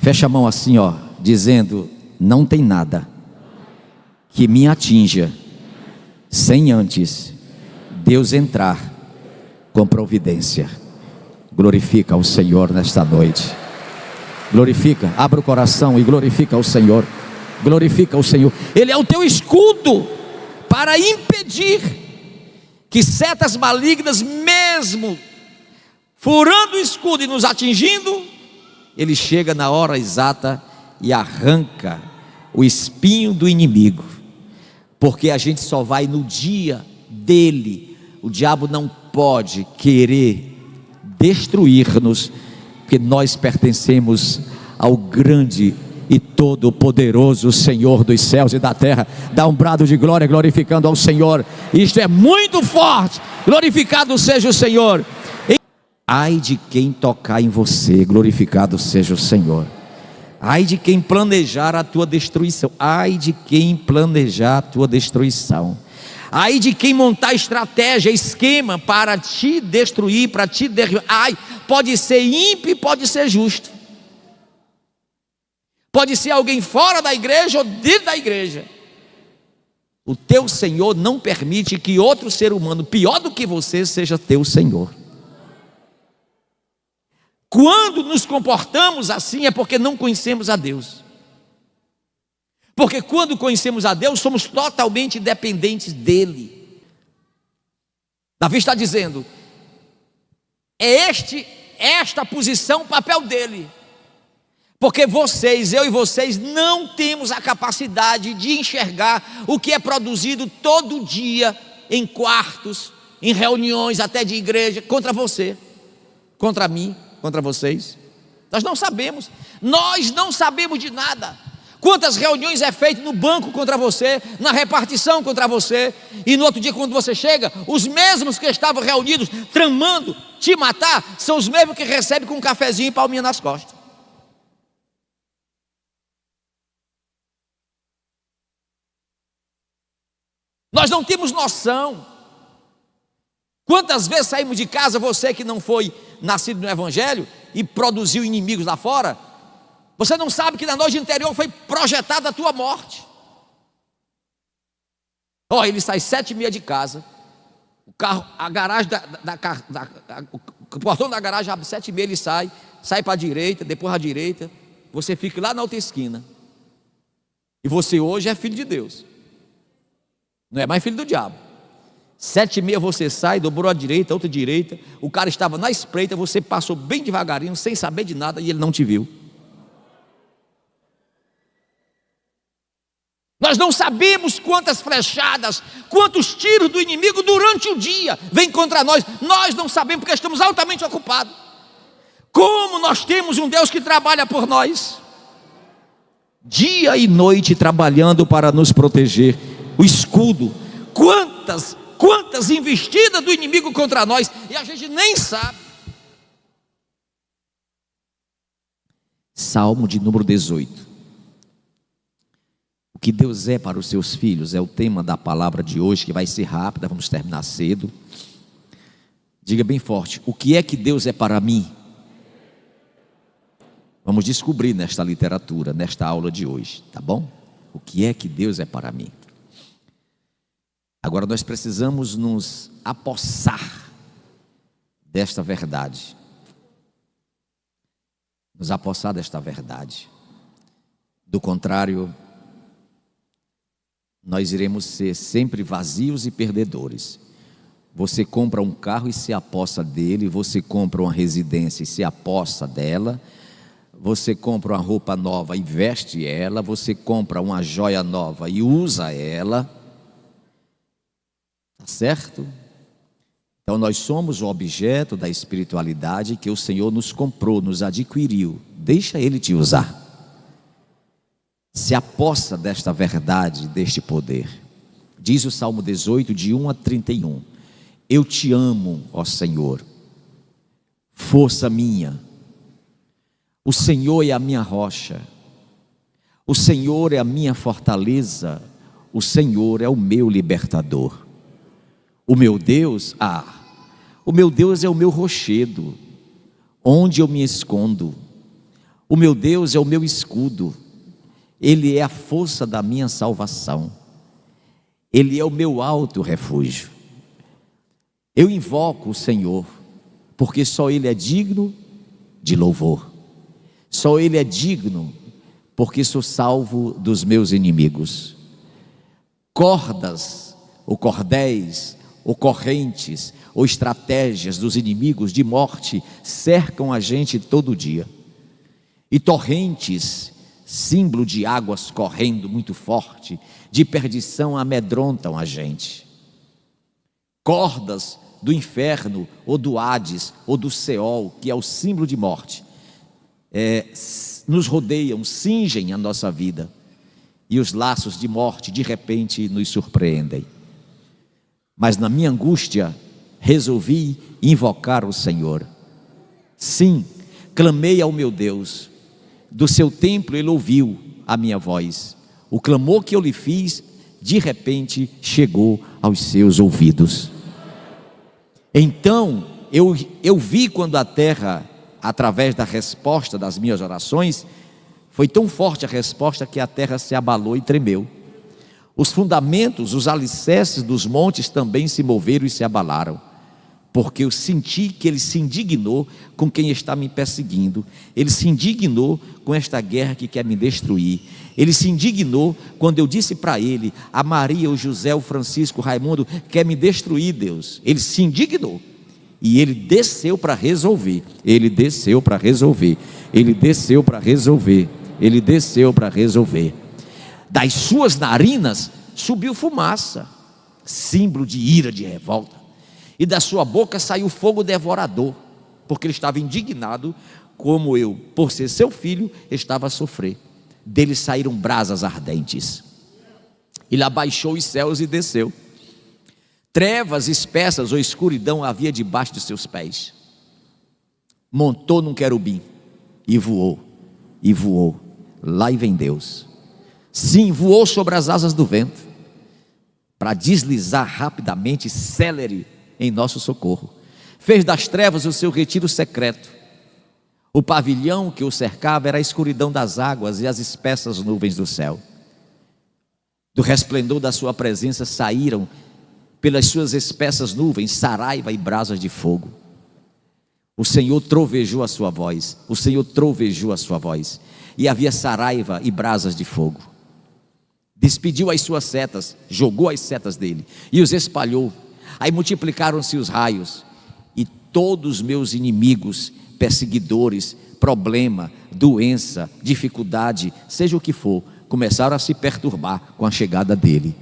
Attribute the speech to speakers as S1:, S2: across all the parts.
S1: Fecha a mão assim, ó, dizendo: não tem nada que me atinja sem antes Deus entrar com providência. Glorifica o Senhor nesta noite. Glorifica, abra o coração e glorifica o Senhor. Glorifica o Senhor. Ele é o teu escudo para impedir que setas malignas, mesmo furando o escudo e nos atingindo, Ele chega na hora exata e arranca o espinho do inimigo, porque a gente só vai no dia dele. O diabo não pode querer destruir-nos, porque nós pertencemos ao grande e todo-poderoso Senhor dos céus e da terra. Dá um brado de glória glorificando ao Senhor. Isto é muito forte. Glorificado seja o Senhor. Ai de quem tocar em você, glorificado seja o Senhor. Ai de quem planejar a tua destruição. Ai de quem planejar a tua destruição. Ai de quem montar estratégia, esquema para te destruir, para te derrubar. Ai, pode ser ímpio, pode ser justo. Pode ser alguém fora da igreja ou dentro da igreja. O teu Senhor não permite que outro ser humano pior do que você seja teu Senhor. Quando nos comportamos assim é porque não conhecemos a Deus. Porque quando conhecemos a Deus, somos totalmente dependentes dEle. Davi está dizendo: é esta posição, o papel dEle. Porque eu e vocês não temos a capacidade de enxergar o que é produzido todo dia em quartos, em reuniões até de igreja, contra você, contra mim, contra vocês. Nós não sabemos de nada. Quantas reuniões é feito no banco contra você, na repartição contra você, e no outro dia quando você chega, os mesmos que estavam reunidos tramando te matar, são os mesmos que recebem com um cafezinho e palminha nas costas. Nós não temos noção. Quantas vezes saímos de casa, você que não foi nascido no Evangelho e produziu inimigos lá fora, você não sabe que na noite anterior foi projetada a tua morte. Ele sai 7h30 de casa, o carro, a garagem o portão da garagem abre 7h30, ele sai para a direita, depois à direita, você fica lá na outra esquina, e você hoje é filho de Deus, não é mais filho do diabo. 7h30 você sai, dobrou à direita, outra direita, o cara estava na espreita, você passou bem devagarinho, sem saber de nada, e ele não te viu. Nós não sabemos quantas flechadas, quantos tiros do inimigo durante o dia vêm contra nós. Nós não sabemos porque estamos altamente ocupados. Como nós temos um Deus que trabalha por nós, dia e noite trabalhando para nos proteger. O escudo, quantas investidas do inimigo contra nós, e a gente nem sabe. Salmo de número 18. O que Deus é para os seus filhos é o tema da palavra de hoje, que vai ser rápida, vamos terminar cedo. Diga bem forte: o que é que Deus é para mim? Vamos descobrir nesta literatura, nesta aula de hoje, tá bom? O que é que Deus é para mim? Agora nós precisamos nos apossar desta verdade. Nos apossar desta verdade. Do contrário, nós iremos ser sempre vazios e perdedores. Você compra um carro e se apossa dele, você compra uma residência e se apossa dela, você compra uma roupa nova e veste ela, você compra uma joia nova e usa ela, tá certo? Então nós somos o objeto da espiritualidade que o Senhor nos comprou, nos adquiriu. Deixa Ele te usar. Se apossa desta verdade, deste poder. Diz o Salmo 18, de 1 a 31. Eu te amo, ó Senhor, força minha. O Senhor é a minha rocha. O Senhor é a minha fortaleza. O Senhor é o meu libertador. O meu Deus, o meu Deus é o meu rochedo, onde eu me escondo. O meu Deus é o meu escudo, Ele é a força da minha salvação, Ele é o meu alto refúgio. Eu invoco o Senhor, porque só Ele é digno de louvor, só Ele é digno, porque sou salvo dos meus inimigos. Cordas, ou cordéis, ou correntes, ou estratégias dos inimigos de morte cercam a gente todo dia, e torrentes, símbolo de águas correndo muito forte, de perdição, amedrontam a gente. Cordas do inferno, ou do Hades, ou do Seol, que é o símbolo de morte, nos rodeiam, cingem a nossa vida, e os laços de morte de repente nos surpreendem. Mas na minha angústia resolvi invocar o Senhor. Sim, clamei ao meu Deus, do seu templo Ele ouviu a minha voz. O clamor que eu lhe fiz de repente chegou aos seus ouvidos. Então eu vi quando a terra, através da resposta das minhas orações, foi tão forte a resposta que a terra se abalou e tremeu. Os fundamentos, os alicerces dos montes também se moveram e se abalaram, porque eu senti que Ele se indignou com quem está me perseguindo. Ele se indignou com esta guerra que quer me destruir. Ele se indignou quando eu disse para Ele: a Maria, o José, o Francisco, o Raimundo quer me destruir, Deus. Ele se indignou e Ele desceu para resolver. Ele desceu para resolver. Ele desceu para resolver. Ele desceu para resolver. Das suas narinas subiu fumaça, símbolo de ira, de revolta, e da sua boca saiu fogo devorador, porque ele estava indignado, como eu, por ser seu filho, estava a sofrer. Dele saíram brasas ardentes. Ele abaixou os céus e desceu. Trevas espessas ou escuridão havia debaixo de seus pés. Montou num querubim e voou, e voou. Lá e vem Deus. Sim, voou sobre as asas do vento, para deslizar rapidamente, célere, em nosso socorro. Fez das trevas o seu retiro secreto. O pavilhão que o cercava era a escuridão das águas e as espessas nuvens do céu. Do resplendor da sua presença saíram, pelas suas espessas nuvens, saraiva e brasas de fogo. O Senhor trovejou a sua voz, o Senhor trovejou a sua voz, e havia saraiva e brasas de fogo. Despediu as suas setas, jogou as setas dele e os espalhou. Aí multiplicaram-se os raios, e todos os meus inimigos, perseguidores, problema, doença, dificuldade, seja o que for, começaram a se perturbar com a chegada dele.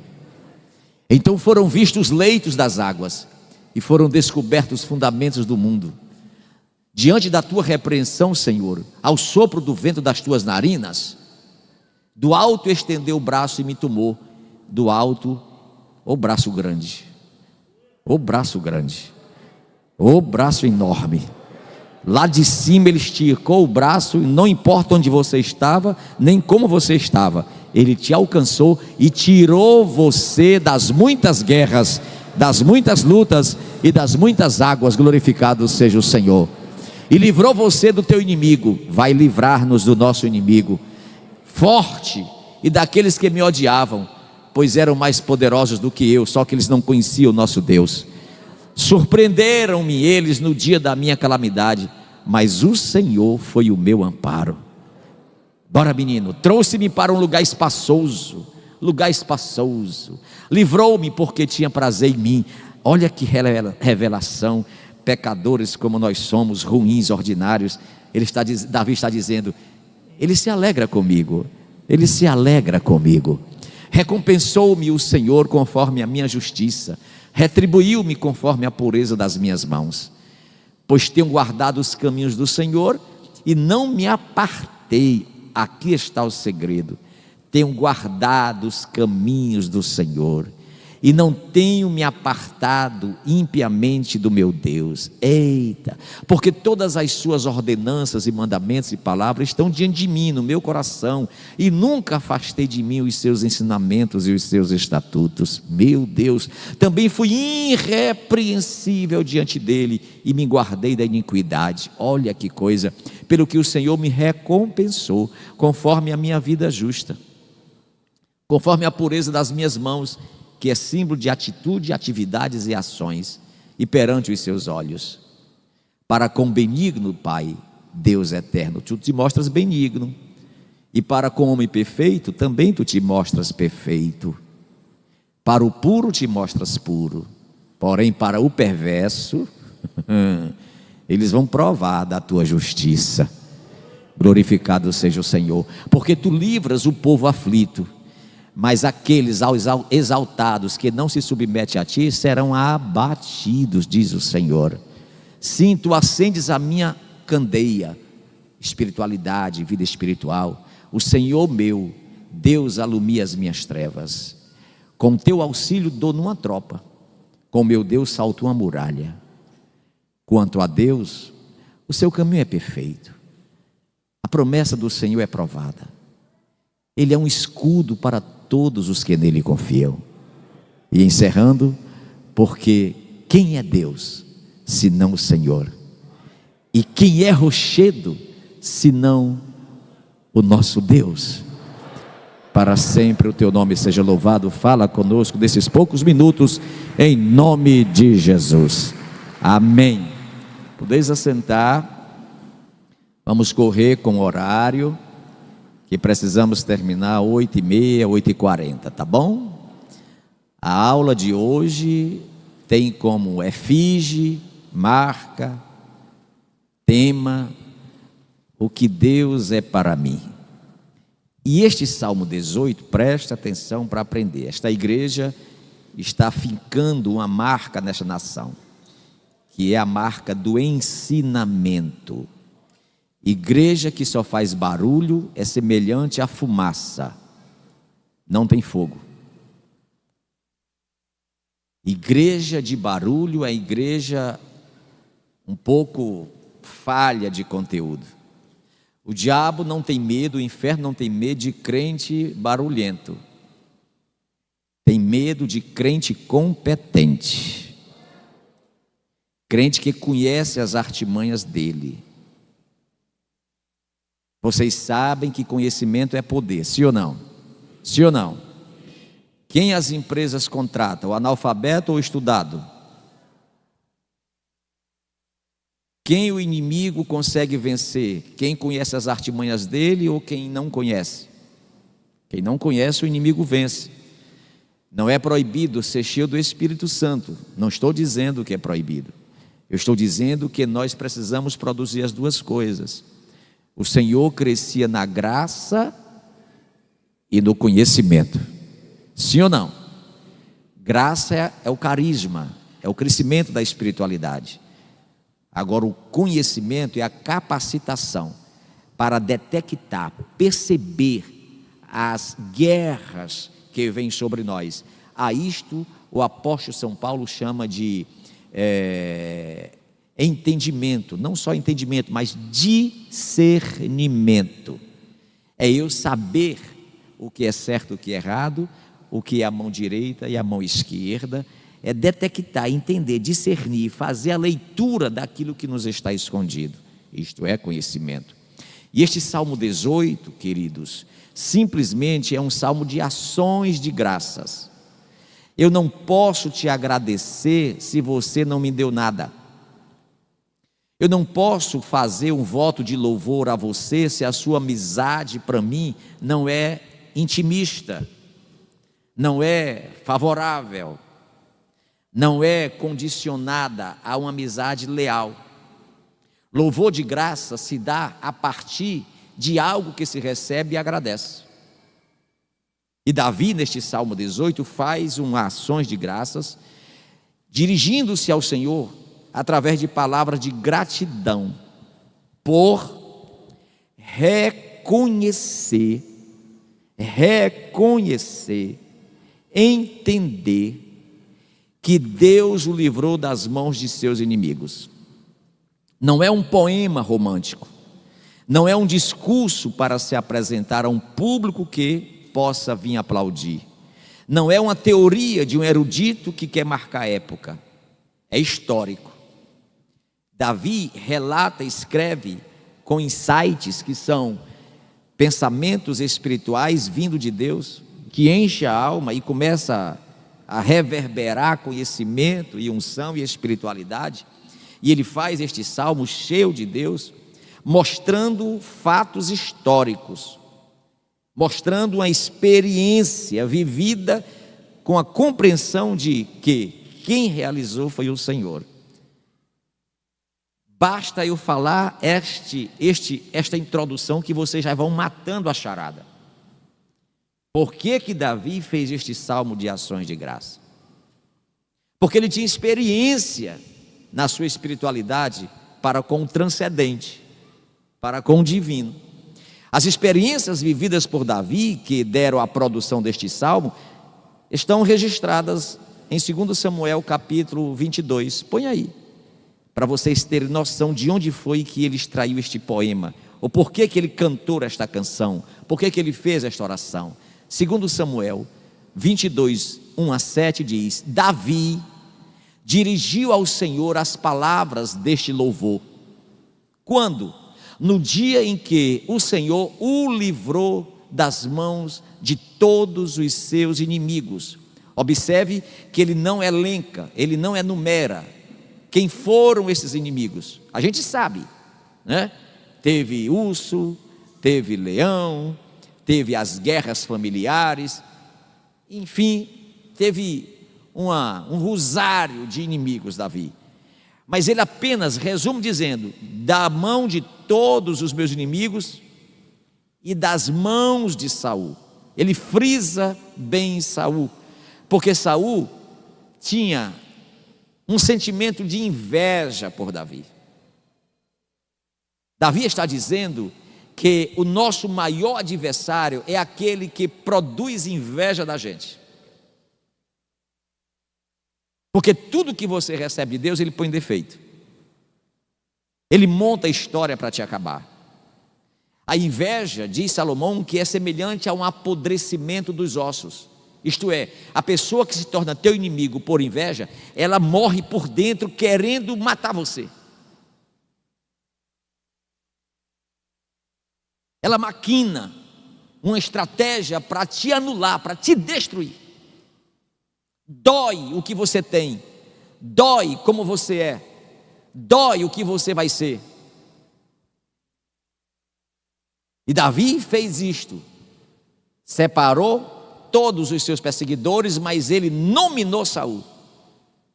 S1: Então foram vistos os leitos das águas, e foram descobertos os fundamentos do mundo. Diante da tua repreensão, Senhor, ao sopro do vento das tuas narinas, do alto estendeu o braço e me tomou. Do alto, o braço grande, o braço grande, o braço enorme. Lá de cima ele esticou o braço, e não importa onde você estava, nem como você estava, ele te alcançou e tirou você das muitas guerras, das muitas lutas e das muitas águas. Glorificado seja o Senhor. E livrou você do teu inimigo. Vai livrar-nos do nosso inimigo forte e daqueles que me odiavam, pois eram mais poderosos do que eu, só que eles não conheciam o nosso Deus. Surpreenderam-me eles no dia da minha calamidade, mas o Senhor foi o meu amparo. Bora, menino. Trouxe-me para um lugar espaçoso, livrou-me porque tinha prazer em mim. Olha que revelação. Pecadores como nós somos, ruins, ordinários, Davi está dizendo: Ele se alegra comigo, Ele se alegra comigo. Recompensou-me o Senhor conforme a minha justiça, retribuiu-me conforme a pureza das minhas mãos. Pois tenho guardado os caminhos do Senhor e não me apartei. Aqui está o segredo: tenho guardado os caminhos do Senhor e não tenho me apartado impiamente do meu Deus. Eita, porque todas as suas ordenanças e mandamentos e palavras estão diante de mim, no meu coração, e nunca afastei de mim os seus ensinamentos e os seus estatutos. Meu Deus, também fui irrepreensível diante dele e me guardei da iniquidade. Olha que coisa, pelo que o Senhor me recompensou, conforme a minha vida justa, conforme a pureza das minhas mãos, que é símbolo de atitude, atividades e ações, e perante os seus olhos. Para com benigno Pai, Deus eterno, tu te mostras benigno, e para com o homem perfeito, também tu te mostras perfeito. Para o puro te mostras puro, porém para o perverso, eles vão provar da tua justiça. Glorificado seja o Senhor, porque tu livras o povo aflito, mas aqueles exaltados que não se submetem a ti serão abatidos, diz o Senhor. Sim, tu acendes a minha candeia, espiritualidade, vida espiritual. O Senhor meu Deus alumia as minhas trevas. Com teu auxílio dou numa tropa, com meu Deus salto uma muralha. Quanto a Deus, o seu caminho é perfeito, a promessa do Senhor é provada. Ele é um escudo para todos os que nele confiam. E encerrando, porque quem é Deus, senão o Senhor? E quem é rochedo, senão o nosso Deus? Para sempre o teu nome seja louvado. Fala conosco nesses poucos minutos, em nome de Jesus. Amém. Podeis assentar. Vamos correr com o horário, que precisamos terminar 8h30, 8h40, tá bom? A aula de hoje tem como efígie, marca, tema, o que Deus é para mim. E este Salmo 18, presta atenção para aprender. Esta igreja está fincando uma marca nesta nação, que é a marca do ensinamento. Igreja que só faz barulho é semelhante à fumaça, não tem fogo. Igreja de barulho é igreja um pouco falha de conteúdo. O diabo não tem medo, o inferno não tem medo de crente barulhento, tem medo de crente competente, crente que conhece as artimanhas dele. Vocês sabem que conhecimento é poder, sim ou não? Sim ou não? Quem as empresas contratam, o analfabeto ou o estudado? Quem o inimigo consegue vencer? Quem conhece as artimanhas dele ou quem não conhece? Quem não conhece, o inimigo vence. Não é proibido ser cheio do Espírito Santo. Não estou dizendo que é proibido. Eu estou dizendo que nós precisamos produzir as duas coisas. O Senhor crescia na graça e no conhecimento. Sim ou não? Graça é o carisma, é o crescimento da espiritualidade. Agora, o conhecimento é a capacitação para detectar, perceber as guerras que vêm sobre nós. A isto o apóstolo São Paulo chama de entendimento, não só entendimento, mas discernimento. É eu saber o que é certo e o que é errado, o que é a mão direita e a mão esquerda. É detectar, entender, discernir, fazer a leitura daquilo que nos está escondido. Isto é conhecimento. E este Salmo 18, queridos, simplesmente é um salmo de ações de graças. Eu não posso te agradecer se você não me deu nada. Eu não posso fazer um voto de louvor a você se a sua amizade para mim não é intimista, não é favorável, não é condicionada a uma amizade leal. Louvor de graça se dá a partir de algo que se recebe e agradece. E Davi, neste Salmo 18, faz ações de graças, dirigindo-se ao Senhor através de palavras de gratidão, por reconhecer, entender que Deus o livrou das mãos de seus inimigos. Não é um poema romântico, não é um discurso para se apresentar a um público que possa vir aplaudir, não é uma teoria de um erudito que quer marcar época, é histórico. Davi relata, escreve com insights que são pensamentos espirituais vindo de Deus, que enche a alma e começa a reverberar conhecimento e unção e espiritualidade. E ele faz este salmo cheio de Deus, mostrando fatos históricos, mostrando uma experiência vivida com a compreensão de que quem realizou foi o Senhor. Basta eu falar esta introdução que vocês já vão matando a charada. Por que Davi fez este salmo de ações de graça? Porque ele tinha experiência na sua espiritualidade para com o transcendente, para com o divino. As experiências vividas por Davi, que deram a produção deste salmo, estão registradas em 2 Samuel capítulo 22. Põe aí, para vocês terem noção de onde foi que ele extraiu este poema, ou por que ele cantou esta canção, por que ele fez esta oração. 2 Samuel 22, 1-7 diz: Davi dirigiu ao Senhor as palavras deste louvor. Quando? No dia em que o Senhor o livrou das mãos de todos os seus inimigos. Observe que ele não elenca, ele não enumera quem foram esses inimigos. A gente sabe, né? Teve urso, teve leão, teve as guerras familiares, enfim, teve um rosário de inimigos, Davi. Mas ele apenas resume dizendo: da mão de todos os meus inimigos e das mãos de Saul. Ele frisa bem Saul, porque Saul tinha um sentimento de inveja por Davi. Davi está dizendo que o nosso maior adversário é aquele que produz inveja da gente. Porque tudo que você recebe de Deus, ele põe em defeito. Ele monta a história para te acabar. A inveja, diz Salomão, que é semelhante a um apodrecimento dos ossos. Isto é, a pessoa que se torna teu inimigo por inveja, ela morre por dentro querendo matar você. Ela maquina uma estratégia para te anular, para te destruir. Dói o que você tem, dói como você é, dói o que você vai ser. E Davi fez isto, separou todos os seus perseguidores, mas ele nominou Saul.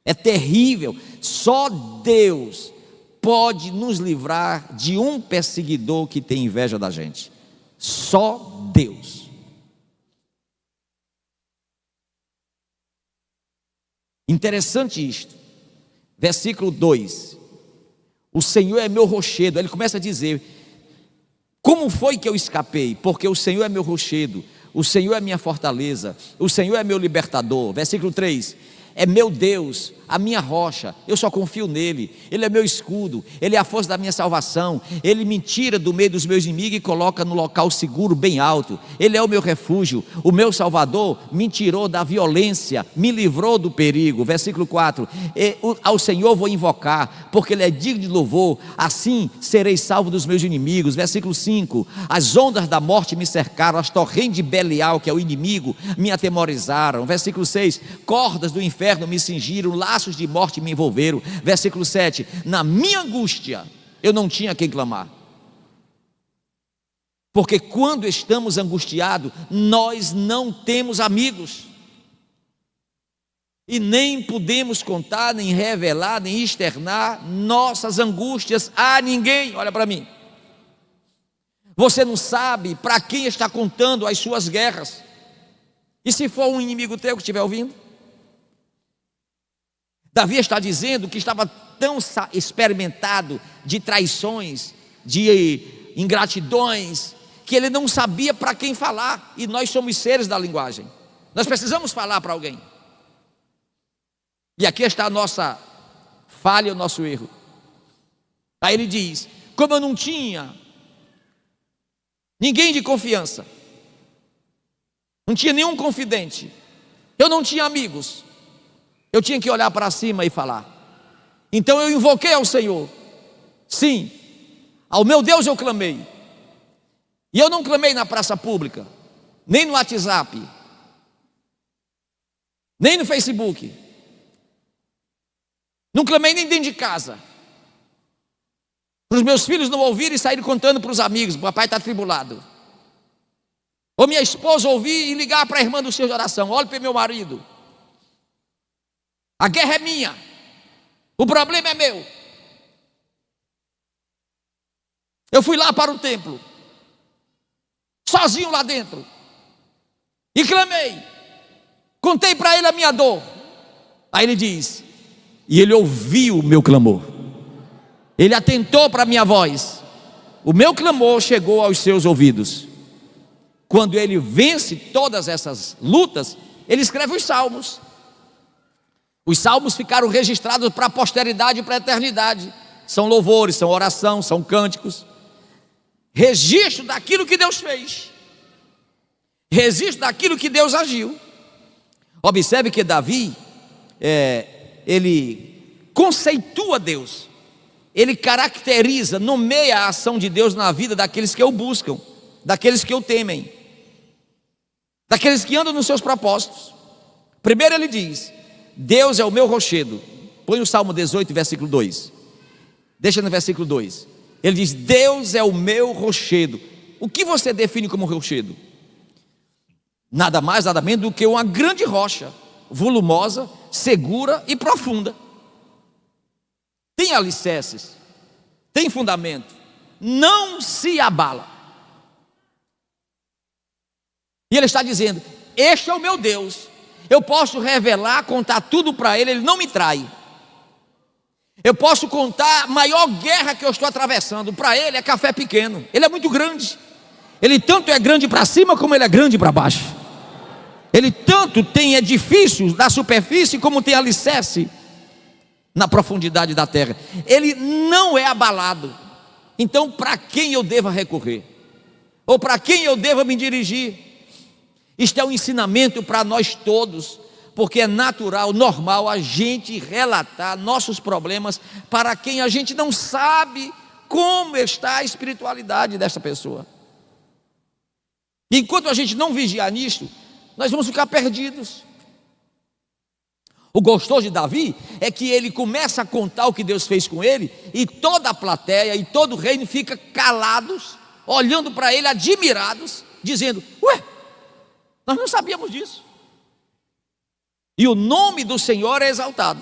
S1: É terrível. Só Deus pode nos livrar de um perseguidor que tem inveja da gente. Só Deus. Interessante isto. Versículo 2: o Senhor é meu rochedo. Ele começa a dizer: como foi que eu escapei? Porque o Senhor é meu rochedo, o Senhor é minha fortaleza, o Senhor é meu libertador. Versículo 3: é meu Deus, a minha rocha, eu só confio nele. Ele é meu escudo, ele é a força da minha salvação. Ele me tira do meio dos meus inimigos e coloca no local seguro bem alto. Ele é o meu refúgio, o meu salvador. Me tirou da violência, me livrou do perigo. Versículo 4: ao Senhor vou invocar, porque ele é digno de louvor. Assim serei salvo dos meus inimigos. Versículo 5: as ondas da morte me cercaram, as torrentes de Belial, que é o inimigo, me atemorizaram. Versículo 6: cordas do inferno me cingiram, laços de morte me envolveram. Versículo 7: na minha angústia eu não tinha a quem clamar. Porque quando estamos angustiados, nós não temos amigos, e nem podemos contar, nem revelar, nem externar nossas angústias a ninguém. Olha para mim, você não sabe para quem está contando as suas guerras. E se for um inimigo teu que estiver ouvindo? Davi está dizendo que estava tão experimentado de traições, de ingratidões, que ele não sabia para quem falar. E nós somos seres da linguagem, nós precisamos falar para alguém. E aqui está a nossa falha, o nosso erro. Aí ele diz: como eu não tinha ninguém de confiança, não tinha nenhum confidente, eu não tinha amigos, eu tinha que olhar para cima e falar. Então eu invoquei ao Senhor, sim, ao meu Deus eu clamei. E eu não clamei na praça pública, nem no WhatsApp, nem no Facebook, não clamei nem dentro de casa, para os meus filhos não ouvirem e saírem contando para os amigos: o papai está atribulado. Ou minha esposa ouvir e ligar para a irmã do seu de oração: olhe para meu marido, a guerra é minha, o problema é meu. Eu fui lá para o templo, sozinho lá dentro, e clamei, contei para ele a minha dor. Aí ele diz: e ele ouviu o meu clamor, ele atentou para a minha voz, o meu clamor chegou aos seus ouvidos. Quando ele vence todas essas lutas, ele escreve os salmos. Os salmos ficaram registrados para a posteridade e para a eternidade. São louvores, são oração, são cânticos, registro daquilo que Deus fez, registro daquilo que Deus agiu. Observe que Davi, ele conceitua Deus, ele caracteriza, nomeia a ação de Deus na vida daqueles que o buscam, daqueles que o temem, daqueles que andam nos seus propósitos. Primeiro ele diz: Deus é o meu rochedo. Põe o Salmo 18, versículo 2. Deixa no versículo 2. Ele diz: Deus é o meu rochedo. O que você define como rochedo? Nada mais, nada menos do que uma grande rocha, volumosa, segura e profunda. Tem alicerces, tem fundamento, não se abala. E ele está dizendo: este é o meu Deus, eu posso revelar, contar tudo para ele, ele não me trai. Eu posso contar a maior guerra que eu estou atravessando, para ele é café pequeno, ele é muito grande. Ele tanto é grande para cima como ele é grande para baixo. Ele tanto tem edifícios na superfície como tem alicerce na profundidade da terra. Ele não é abalado. Então para quem eu devo recorrer? Ou para quem eu devo me dirigir? Isto é um ensinamento para nós todos, porque é natural, normal a gente relatar nossos problemas para quem a gente não sabe como está a espiritualidade dessa pessoa. E enquanto a gente não vigiar nisto, nós vamos ficar perdidos. O gostoso de Davi é que ele começa a contar o que Deus fez com ele, e toda a plateia e todo o reino fica calados, olhando para ele admirados, dizendo: ué, nós não sabíamos disso. E o nome do Senhor é exaltado.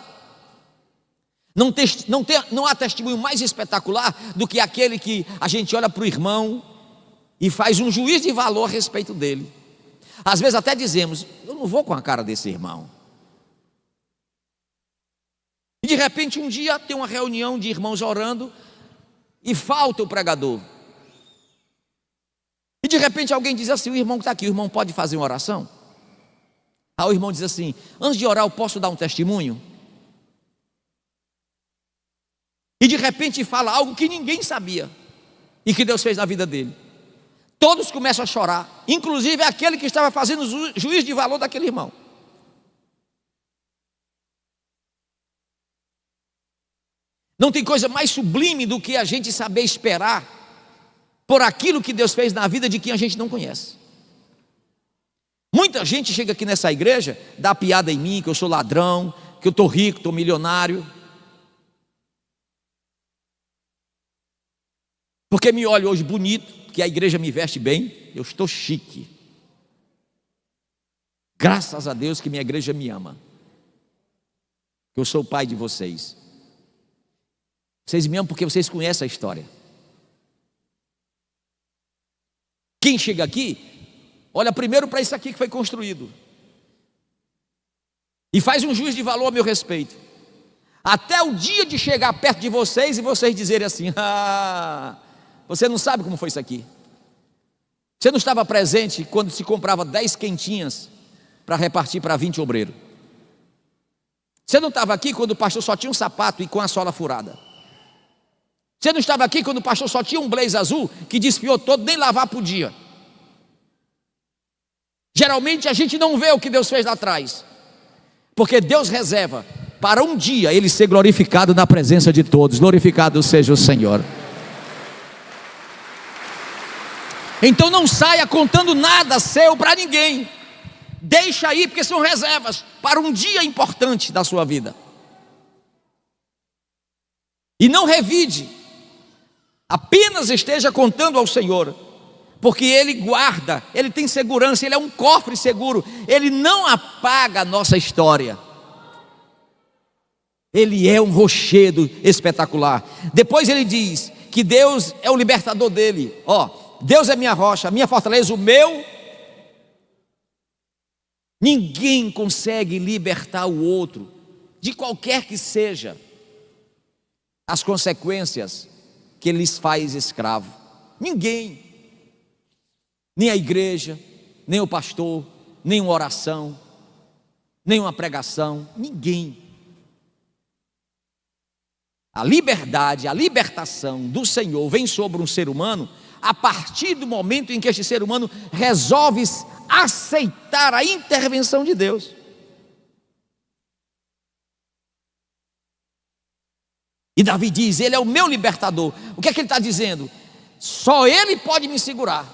S1: Não há testemunho mais espetacular do que aquele que a gente olha para o irmão e faz um juízo de valor a respeito dele. Às vezes até dizemos: eu não vou com a cara desse irmão. E de repente um dia tem uma reunião de irmãos orando e falta o pregador. E de repente alguém diz assim: o irmão que está aqui, o irmão pode fazer uma oração? Aí o irmão diz assim: antes de orar eu posso dar um testemunho? E de repente fala algo que ninguém sabia e que Deus fez na vida dele. Todos começam a chorar, inclusive aquele que estava fazendo juízo de valor daquele irmão. Não tem coisa mais sublime do que a gente saber esperar por aquilo que Deus fez na vida de quem a gente não conhece. Muita gente chega aqui nessa igreja, dá piada em mim, que eu sou ladrão, que eu estou rico, estou milionário, porque me olha hoje bonito, que a igreja me veste bem, eu estou chique. Graças a Deus que minha igreja me ama, que eu sou o pai de vocês. Vocês me amam porque vocês conhecem a história. Quem chega aqui, olha primeiro para isso aqui que foi construído e faz um juízo de valor a meu respeito, até o dia de chegar perto de vocês e vocês dizerem assim: ah, você não sabe como foi isso aqui. Você não estava presente quando se comprava 10 quentinhas para repartir para 20 obreiros. Você não estava aqui quando o pastor só tinha um sapato e com a sola furada. Você não estava aqui quando o pastor só tinha um blazer azul que desfiou todo, nem lavar podia. Geralmente a gente não vê o que Deus fez lá atrás, porque Deus reserva para um dia Ele ser glorificado na presença de todos. Glorificado seja o Senhor. Então não saia contando nada seu para ninguém. Deixa aí, porque são reservas para um dia importante da sua vida. E não revide, apenas esteja contando ao Senhor, porque Ele guarda, Ele tem segurança, Ele é um cofre seguro, Ele não apaga a nossa história. Ele é um rochedo espetacular. Depois ele diz que Deus é o libertador dele. Deus é minha rocha, minha fortaleza, o meu. Ninguém consegue libertar o outro, de qualquer que seja as consequências que ele lhes faz escravo. Ninguém. Nem a igreja, nem o pastor, nem uma oração, nem uma pregação. Ninguém. A liberdade, a libertação do Senhor vem sobre um ser humano a partir do momento em que este ser humano resolve aceitar a intervenção de Deus. E Davi diz: Ele é o meu libertador. O que é que ele está dizendo? Só Ele pode me segurar,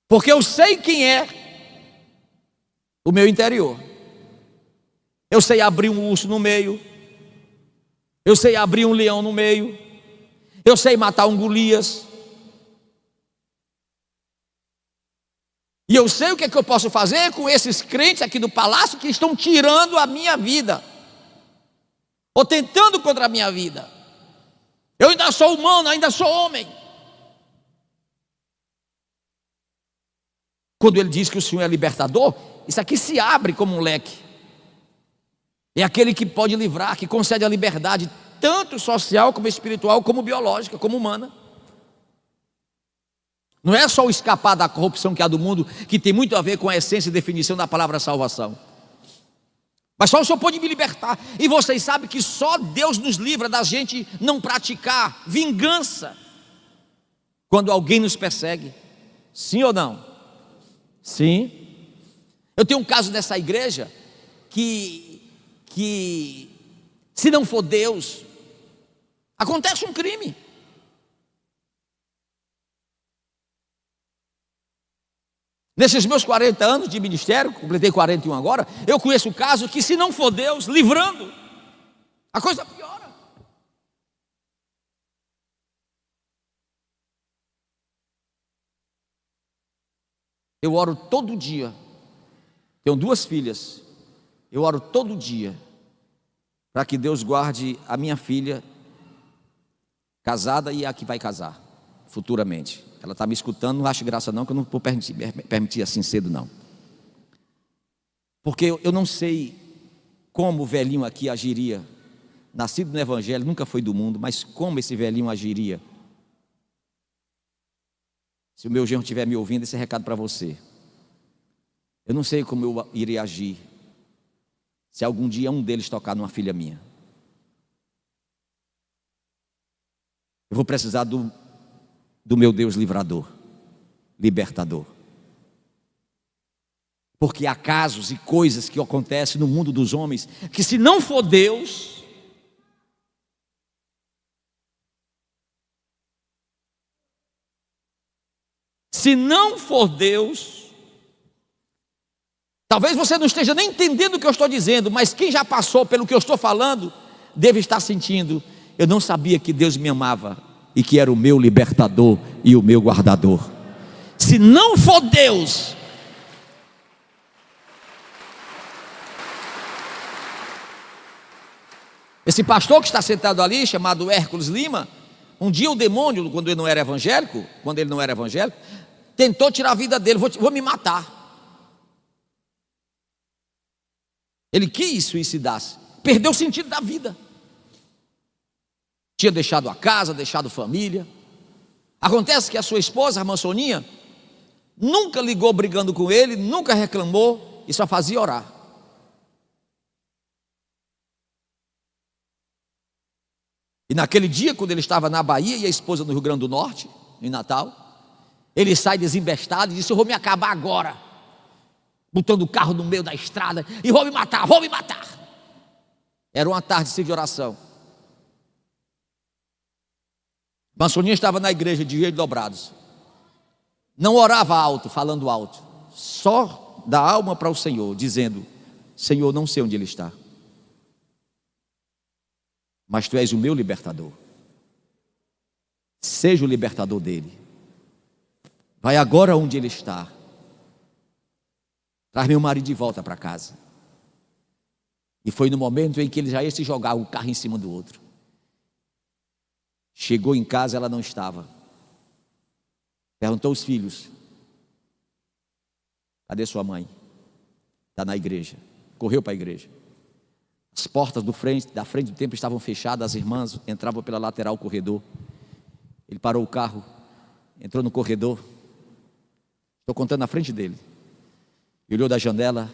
S1: porque eu sei quem é o meu interior. Eu sei abrir um urso no meio, eu sei abrir um leão no meio, eu sei matar um Golias, e eu sei o que é que eu posso fazer com esses crentes aqui do palácio que estão tirando a minha vida, ou tentando contra a minha vida. Eu ainda sou humano, ainda sou homem. Quando ele diz que o Senhor é libertador, isso aqui se abre como um leque. É aquele que pode livrar, que concede a liberdade, tanto social como espiritual, como biológica, como humana. Não é só o escapar da corrupção que há do mundo, que tem muito a ver com a essência e definição da palavra salvação. Mas só o Senhor pode me libertar. E vocês sabem que só Deus nos livra da gente não praticar vingança quando alguém nos persegue. Sim ou não? Sim. Eu tenho um caso dessa igreja que se não for Deus, acontece um crime. Nesses meus 40 anos de ministério, completei 41 agora, eu conheço o caso que, se não for Deus livrando, a coisa piora. Eu oro todo dia, tenho 2 filhas, eu oro todo dia para que Deus guarde a minha filha casada e a que vai casar futuramente. Ela está me escutando, não acho graça não, que eu não vou permitir assim cedo não. Porque eu não sei como o velhinho aqui agiria, nascido no evangelho, nunca foi do mundo, mas como esse velhinho agiria. Se o meu genro estiver me ouvindo, esse é recado para você. Eu não sei como eu iria agir se algum dia um deles tocar numa filha minha. Eu vou precisar do meu Deus livrador, libertador. Porque há casos e coisas que acontecem no mundo dos homens, que se não for Deus, talvez você não esteja nem entendendo o que eu estou dizendo, mas quem já passou pelo que eu estou falando, deve estar sentindo: eu não sabia que Deus me amava e que era o meu libertador e o meu guardador. Se não for Deus, esse pastor que está sentado ali, chamado Hércules Lima, um dia o demônio, quando ele não era evangélico, tentou tirar a vida dele. Vou me matar. Ele quis suicidar-se, perdeu o sentido da vida. Tinha deixado a casa, deixado família. Acontece que a sua esposa, a irmã Soninha, nunca ligou brigando com ele, nunca reclamou, e só fazia orar. E naquele dia, quando ele estava na Bahia e a esposa no Rio Grande do Norte, em Natal, ele sai desembestado e disse: eu vou me acabar agora, botando o carro no meio da estrada, e vou me matar, vou me matar. Era uma tarde de oração. Mansoninha estava na igreja de joelhos dobrados, não orava alto, falando alto, só da alma para o Senhor, dizendo: Senhor, não sei onde ele está, mas tu és o meu libertador, seja o libertador dele. Vai agora onde ele está, traz meu marido de volta para casa. E foi no momento em que ele já ia se jogar o carro em cima do outro. Chegou em casa, ela não estava. Perguntou aos filhos: cadê sua mãe? Está na igreja. Correu para a igreja. As portas da frente do templo estavam fechadas, as irmãs entravam pela lateral do corredor. Ele parou o carro, entrou no corredor, estou contando na frente dele, e olhou da janela.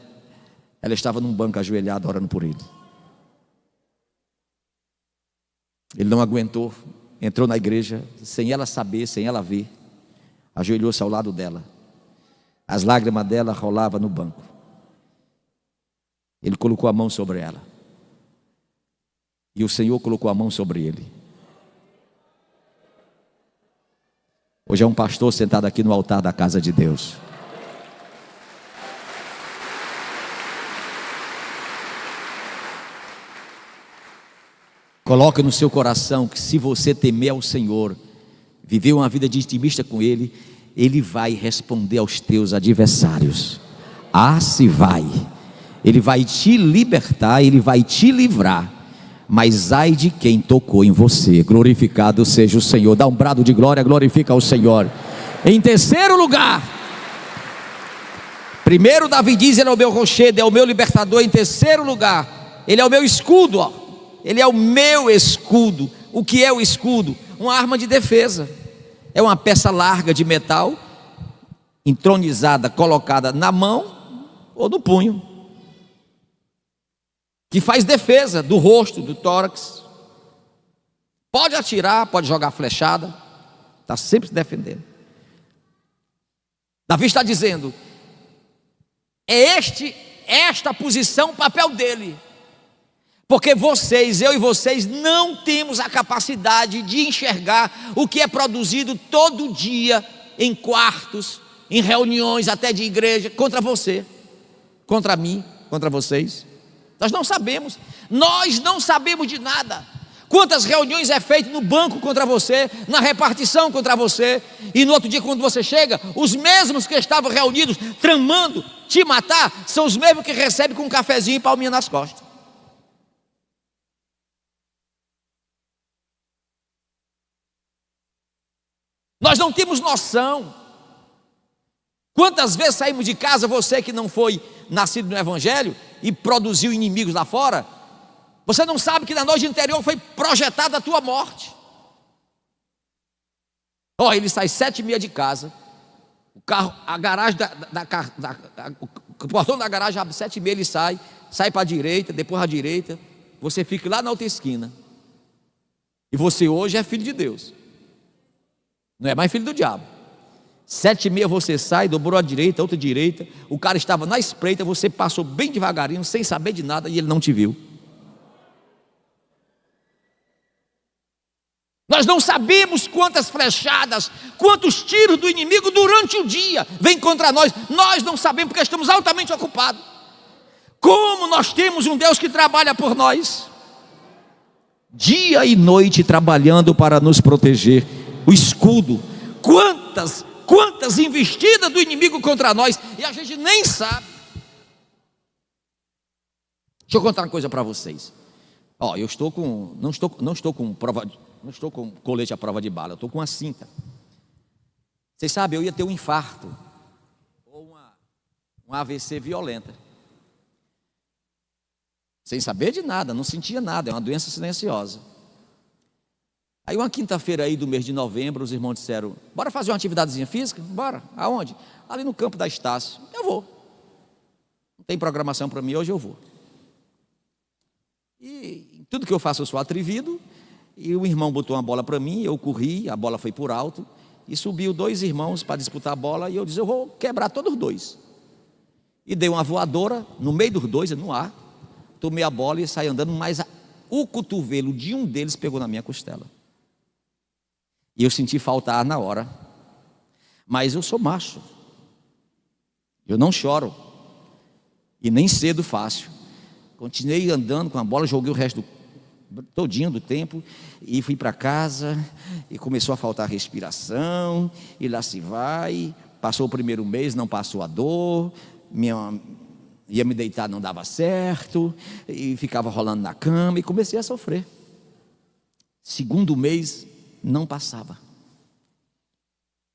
S1: Ela estava num banco ajoelhada orando por ele. Ele não aguentou, entrou na igreja, sem ela saber, sem ela ver, ajoelhou-se ao lado dela. As lágrimas dela rolavam no banco. Ele colocou a mão sobre ela, e o Senhor colocou a mão sobre ele. Hoje é um pastor sentado aqui no altar da casa de Deus. Coloque no seu coração que, se você temer ao Senhor, viver uma vida de intimista com Ele, Ele vai responder aos teus adversários. Se vai. Ele vai te libertar, Ele vai te livrar. Mas ai de quem tocou em você. Glorificado seja o Senhor. Dá um brado de glória, glorifica ao Senhor. Em terceiro lugar, primeiro Davi diz: ele é o meu rochedo, é o meu libertador. Em terceiro lugar, ele é o meu escudo, ó. Ele é o meu escudo. O que é o escudo? Uma arma de defesa. É uma peça larga de metal, entronizada, colocada na mão ou no punho, que faz defesa do rosto, do tórax. Pode atirar, pode jogar flechada, está sempre se defendendo. Davi está dizendo: esta posição, o papel dele. Porque eu e vocês não temos a capacidade de enxergar o que é produzido todo dia em quartos, em reuniões até de igreja, contra você, contra mim, contra vocês. Nós não sabemos de nada. Quantas reuniões é feito no banco contra você, na repartição contra você, e no outro dia quando você chega, os mesmos que estavam reunidos tramando te matar, são os mesmos que recebem com um cafezinho e palminha nas costas. Nós não temos noção. Quantas vezes saímos de casa, você que não foi nascido no Evangelho e produziu inimigos lá fora, você não sabe que na noite anterior foi projetada a tua morte. Ele sai 7h30 de casa, o carro, a garagem o portão da garagem abre 7h30, ele sai para a direita, depois à direita, você fica lá na outra esquina, e você hoje é filho de Deus, não é mais filho do diabo. 7h30 você sai, dobrou a direita, outra direita, o cara estava na espreita, você passou bem devagarinho, sem saber de nada, e ele não te viu. Nós não sabemos quantas flechadas, quantos tiros do inimigo durante o dia vem contra nós. Nós não sabemos porque estamos altamente ocupados. Como nós temos um Deus que trabalha por nós, dia e noite trabalhando para nos proteger. O escudo, quantas investidas do inimigo contra nós, e a gente nem sabe. Deixa eu contar uma coisa para vocês. Eu estou com, não estou com colete à prova de bala, eu estou com uma cinta. Vocês sabem, eu ia ter um infarto ou um AVC violenta, sem saber de nada, não sentia nada, é uma doença silenciosa. Aí uma quinta-feira aí do mês de novembro, os irmãos disseram: bora fazer uma atividadezinha física? Bora. Aonde? Ali no campo da Estácio. Eu vou. Não tem programação para mim, hoje eu vou. E tudo que eu faço eu sou atrevido, E o irmão botou uma bola para mim, eu corri, a bola foi por alto, e subiu 2 irmãos para disputar a bola, e eu disse, eu vou quebrar todos os 2. E dei uma voadora no meio dos 2, no ar, tomei a bola e saí andando, mas o cotovelo de um deles pegou na minha costela. E eu senti falta ar na hora. Mas eu sou macho. Eu não choro. E nem cedo fácil. Continuei andando com a bola, joguei o resto todinho do tempo e fui para casa e começou a faltar respiração e lá se vai. Passou o primeiro mês, não passou a dor, ia me deitar, não dava certo e ficava rolando na cama e comecei a sofrer. Segundo mês não passava.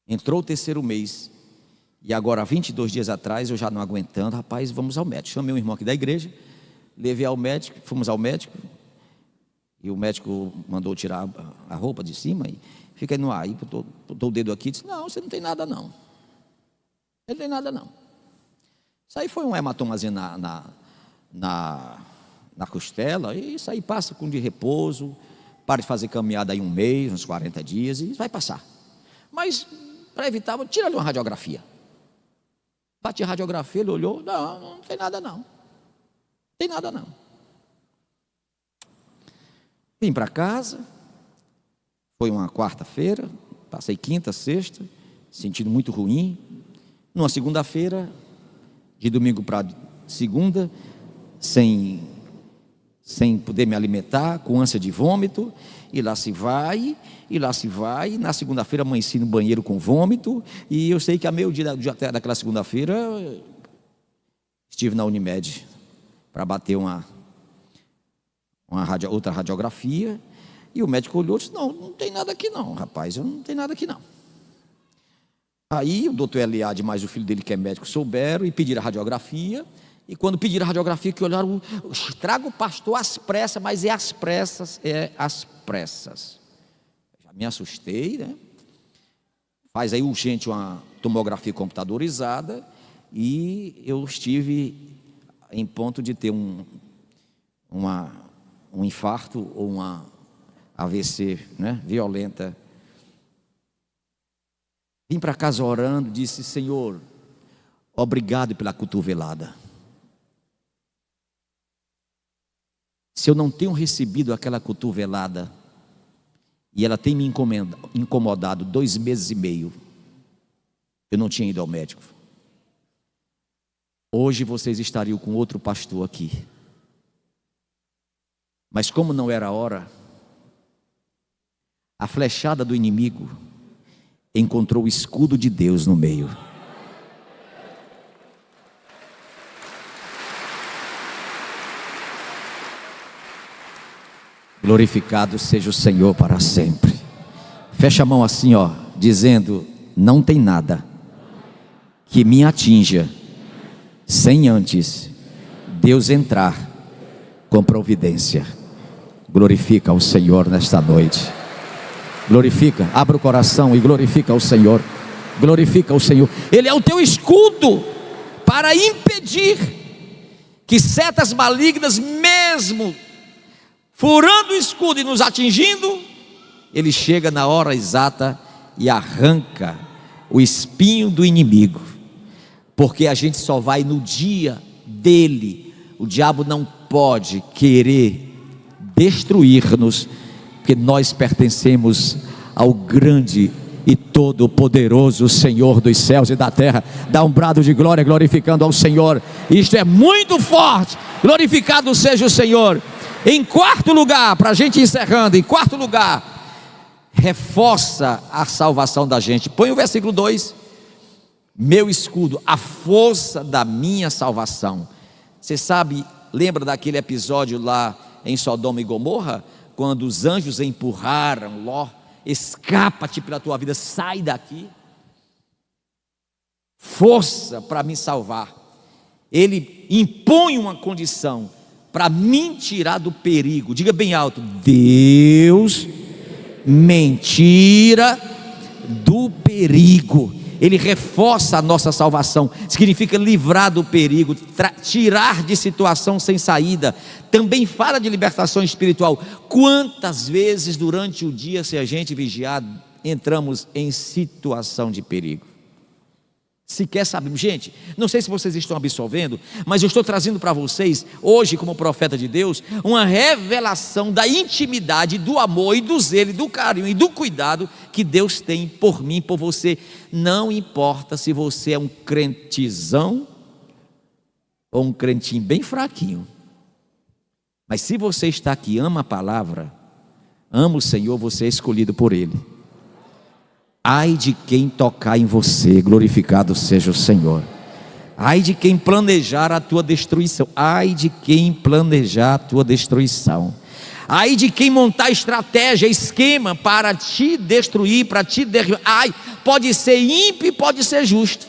S1: Entrou o terceiro mês e agora 22 dias atrás eu já não aguentando, rapaz, vamos ao médico. Chamei um irmão aqui da igreja, levei ao médico, fomos ao médico. E o médico mandou tirar a roupa de cima e fica no ar. Aí botou o dedo aqui e disse, não, você não tem nada não. Ele não tem nada não. Isso aí foi um hematomazinho na costela. E isso aí passa com de repouso. Para de fazer caminhada aí um mês, uns 40 dias e vai passar. Mas para evitar, tira-lhe uma radiografia. Bati a radiografia, ele olhou, não tem nada não. Não tem nada não. Vim para casa, foi uma quarta-feira, passei quinta, sexta, sentindo muito ruim. Numa segunda-feira, de domingo para segunda, sem poder me alimentar, com ânsia de vômito, e lá se vai. Na segunda-feira amanheci no banheiro com vômito, e eu sei que a meio-dia daquela segunda-feira, estive na Unimed para bater outra radiografia, e o médico olhou e disse, não tem nada aqui não, rapaz, não tem nada aqui não. Aí o doutor Eliade mais o filho dele que é médico souberam e pediram a radiografia, e quando pediram a radiografia que olharam, traga o pastor às pressas, mas é às pressas. Já me assustei, né? Faz aí urgente uma tomografia computadorizada, e eu estive em ponto de ter um infarto ou uma AVC, né, violenta. Vim para casa orando, disse, Senhor, obrigado pela cotovelada. Se eu não tenho recebido aquela cotovelada, e ela tem me incomodado 2 meses e meio, eu não tinha ido ao médico. Hoje vocês estariam com outro pastor aqui. Mas como não era a hora, a flechada do inimigo encontrou o escudo de Deus no meio. Glorificado seja o Senhor para sempre. Fecha a mão assim, ó, dizendo, não tem nada que me atinja sem antes Deus entrar com providência. Glorifica o Senhor nesta noite. Glorifica, abra o coração e glorifica o Senhor. Glorifica o Senhor. Ele é o teu escudo para impedir que setas malignas, mesmo furando o escudo e nos atingindo, ele chega na hora exata e arranca o espinho do inimigo, porque a gente só vai no dia dele. O diabo não pode querer destruir-nos, porque nós pertencemos ao grande e todo poderoso Senhor dos céus e da terra. Dá um brado de glória glorificando ao Senhor. Isto é muito forte. Glorificado seja o Senhor. Em quarto lugar, para a gente encerrando, em quarto lugar, reforça a salvação da gente. Põe o versículo 2. Meu escudo, a força da minha salvação. Você sabe, lembra daquele episódio lá em Sodoma e Gomorra, quando os anjos empurraram Ló, escapa-te pela tua vida, sai daqui. Força para me salvar. Ele impõe uma condição para me tirar do perigo. Diga bem alto: Deus me tira do perigo. ele reforça a nossa salvação, significa livrar do perigo, tirar de situação sem saída. Também fala de libertação espiritual. Quantas vezes durante o dia, se a gente vigiar, entramos em situação de perigo? Sequer sabemos. Gente, não sei se vocês estão absorvendo, mas eu estou trazendo para vocês, hoje como profeta de Deus, uma revelação da intimidade, do amor e do zelo, do carinho e do cuidado que Deus tem por mim, por você. Não importa se você é um crentezão ou um crentinho bem fraquinho, mas se você está aqui, ama a palavra, ama o Senhor, você é escolhido por Ele. Ai de quem tocar em você, glorificado seja o Senhor. Ai de quem planejar a tua destruição. Ai de quem planejar a tua destruição. Ai de quem montar estratégia, esquema para te destruir, para te derrubar. Ai, pode ser ímpio, pode ser justo.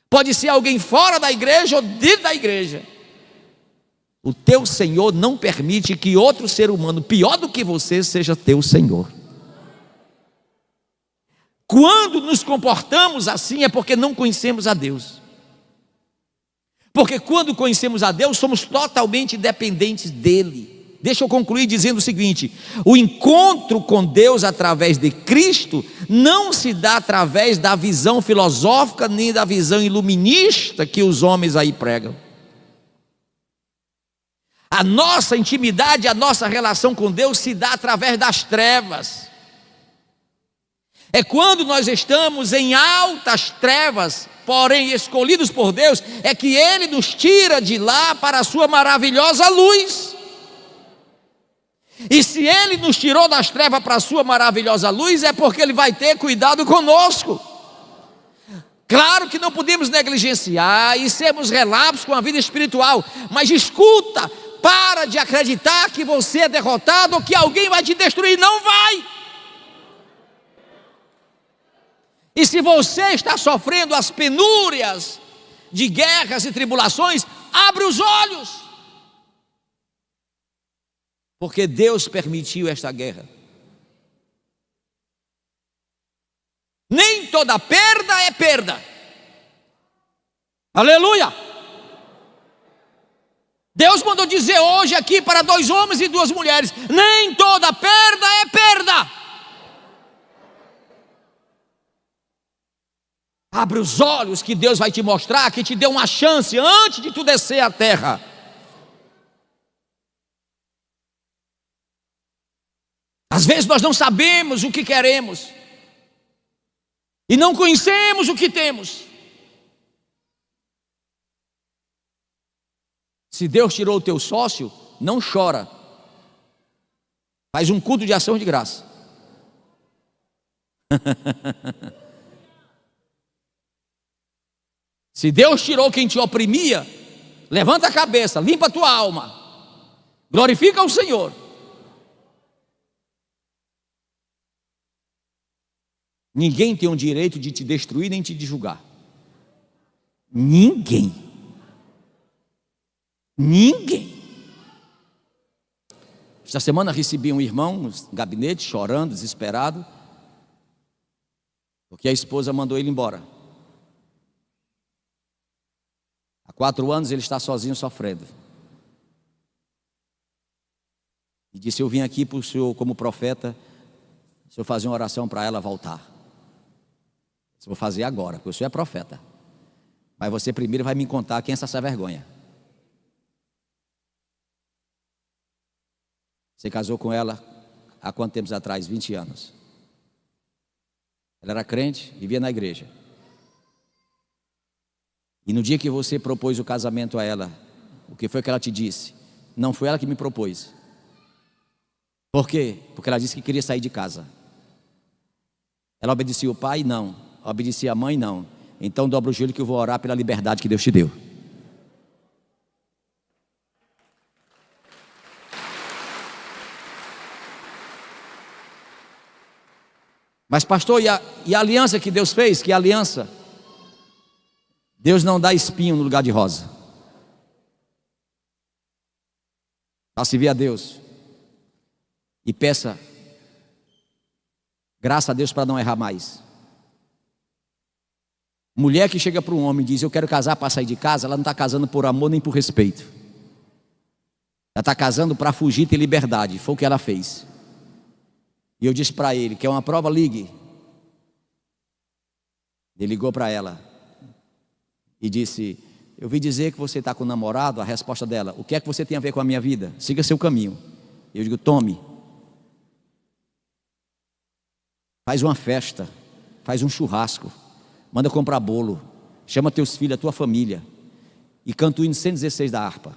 S1: Pode ser alguém fora da igreja ou dentro da igreja. O teu Senhor não permite que outro ser humano pior do que você seja teu Senhor. Quando nos comportamos assim é porque não conhecemos a Deus. Porque quando conhecemos a Deus, somos totalmente dependentes dEle. Deixa eu concluir dizendo o seguinte: o encontro com Deus através de Cristo não se dá através da visão filosófica, nem da visão iluminista que os homens aí pregam. A nossa intimidade, a nossa relação com Deus se dá através das trevas. É quando nós estamos em altas trevas, porém escolhidos por Deus, é que Ele nos tira de lá para a sua maravilhosa luz. E se Ele nos tirou das trevas para a sua maravilhosa luz, é porque Ele vai ter cuidado conosco. Claro que não podemos negligenciar e sermos relapsos com a vida espiritual, mas escuta, para de acreditar que você é derrotado ou que alguém vai te destruir. Não vai. E se você está sofrendo as penúrias de guerras e tribulações, abre os olhos, porque Deus permitiu esta guerra. Nem toda perda é perda. Aleluia! Deus mandou dizer hoje aqui para 2 homens e 2 mulheres: nem toda perda é perda. Abre os olhos que Deus vai te mostrar, que te deu uma chance antes de tu descer à terra. Às vezes nós não sabemos o que queremos e não conhecemos o que temos. Se Deus tirou o teu sócio, não chora. Faz um culto de ação de graça. Se Deus tirou quem te oprimia, levanta a cabeça, limpa a tua alma, glorifica o Senhor. Ninguém tem o direito de te destruir nem te julgar. Ninguém. Esta semana recebi um irmão no gabinete, chorando, desesperado, porque a esposa mandou ele embora. Há 4 anos ele está sozinho sofrendo. E disse: eu vim aqui para o senhor como profeta, o senhor fazer uma oração para ela voltar. Eu vou fazer agora, porque o senhor é profeta. Mas você primeiro vai me contar quem é essa vergonha. Você casou com ela há quanto tempo atrás? 20 anos. Ela era crente, vivia na igreja. E no dia que você propôs o casamento a ela, o que foi que ela te disse? Não foi ela que me propôs. Por quê? Porque ela disse que queria sair de casa. Ela obedecia o pai? Não. Obedecia a mãe? Não. Então dobra o joelho que eu vou orar pela liberdade que Deus te deu. Mas pastor, e a aliança que Deus fez? Que aliança? Deus não dá espinho no lugar de rosa. Faça vir a Deus e peça graça a Deus para não errar mais. Mulher que chega para um homem e diz: eu quero casar para sair de casa, ela não está casando por amor nem por respeito. Ela está casando para fugir e ter liberdade. Foi o que ela fez. E eu disse para ele: quer uma prova? Ligue. Ele ligou para ela e disse: eu vi dizer que você está com um namorado. A resposta dela: o que é que você tem a ver com a minha vida? Siga seu caminho. Eu digo: tome, faz uma festa, faz um churrasco, manda comprar bolo, chama teus filhos, a tua família, e canta o hino 116 da harpa.